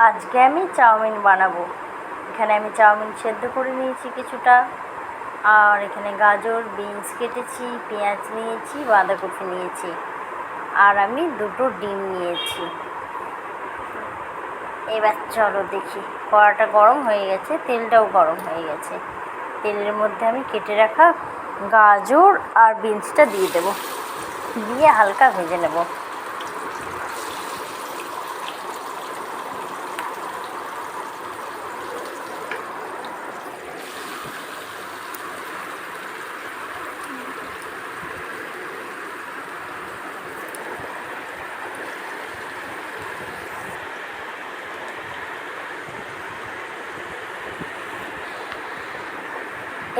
আজকে আমি চাউমিন বানাবো। এখানে আমি চাউমিন সেদ্ধ করে নিয়েছি কিছুটা, আর এখানে গাজর বিনস কেটেছি, পেঁয়াজ নিয়েছি, বাঁধাকপি নিয়েছি, আর আমি 2টো ডিম নিয়েছি। এবার চলো দেখি, কড়াটা গরম হয়ে গেছে, তেলটাও গরম হয়ে গেছে। তেলের মধ্যে আমি কেটে রাখা গাজর আর বিনসটা দিয়ে দেবো, দিয়ে হালকা ভেজে নেব।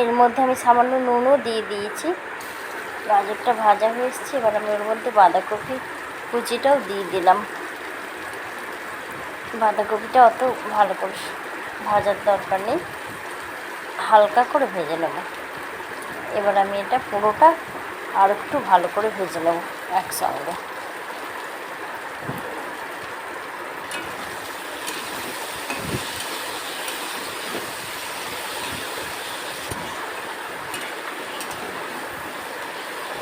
এর মধ্যে আমি সামান্য নুনও দিয়ে দিয়েছি। গাজরটা ভাজা হয়ে এসছে, এবার আমি ওর মধ্যে বাঁধাকপি কুচিটাও দিয়ে দিলাম। বাঁধাকপিটা অত ভালো করে ভাজার দরকার নেই, হালকা করে ভেজে নেব। এবার আমি এটা পুরোটা আর একটু ভালো করে ভেজে নেব একসঙ্গে।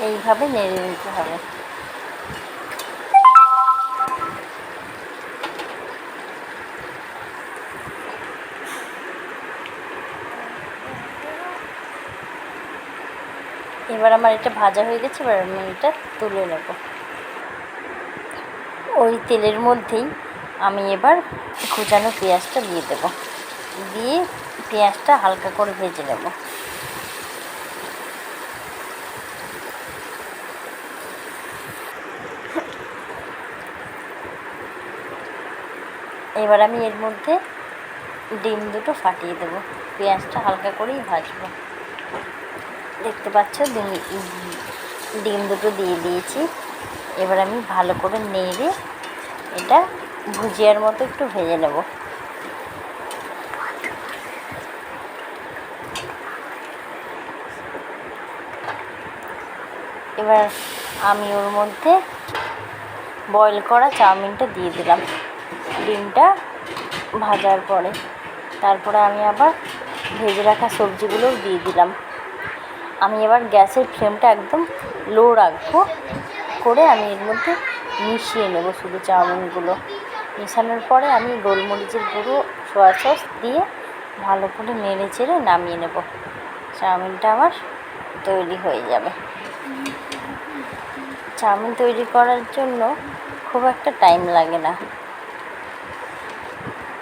এইভাবে নেড়ে নিতে হবে। এবার আমার এটা ভাজা হয়ে গেছে, এবার আমি এটা তুলে নেব। ওই তেলের মধ্যেই আমি এবার কুচানো পেঁয়াজটা দিয়ে দেব, দিয়ে পেঁয়াজটা হালকা করে ভেজে নেব। এবার আমি এর মধ্যে ডিম 2টো ফাটিয়ে দেবো, পেঁয়াজটা হালকা করেই ভাজবো। দেখতে পাচ্ছ ডিম 2টো দিয়ে দিয়েছি। এবার আমি ভালো করে নেড়ে এটা ভুজিয়ার মতো একটু ভেজে নেব। এবার আমি ওর মধ্যে বয়েল করা চাউমিনটা দিয়ে দিলাম ডিমটা ভাজার পরে। তারপরে আমি আবার ভেজে রাখা সবজিগুলোও দিয়ে দিলাম। আমি এবার গ্যাসের ফ্লেমটা একদম লো রাখবো, করে আমি এর মধ্যে মিশিয়ে নেব শুধু চাউমিনগুলো। মেশানোর পরে আমি গোলমরিচের গুঁড়ো, সয়া সস দিয়ে ভালো করে নেড়ে চেড়ে নামিয়ে নেব। চাউমিনটা আমার তৈরি হয়ে যাবে। চাউমিন তৈরি করার জন্য খুব একটা টাইম লাগে না।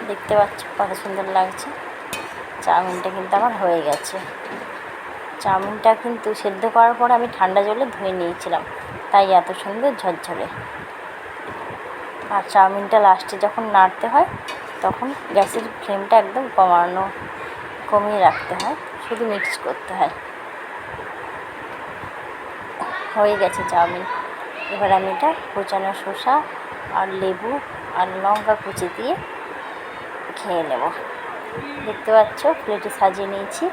দেখতে পাচ্ছ কত সুন্দর লাগছে। চাউমিনটা কিন্তু আমার হয়ে গেছে। চাউমিনটা কিন্তু সেদ্ধ করার পর আমি ঠান্ডা জলে ধুয়ে নিয়েছিলাম, তাই এত সুন্দর ঝরঝরে। আর চাউমিনটা লাস্টে যখন নাড়তে হয় তখন গ্যাসের ফ্লেমটা একদম কমিয়ে রাখতে হয়, শুধু মিক্স করতে হয়। হয়ে গেছে চাউমিন। এবার আমি এটা কুচানো শসা আর লেবু আর লঙ্কা কুচি দিয়ে খেয়ে নেব। দেখতে পাচ্ছ প্লেটে সাজিয়ে নিয়েছি,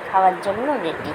খাওয়ার জন্য রেডি।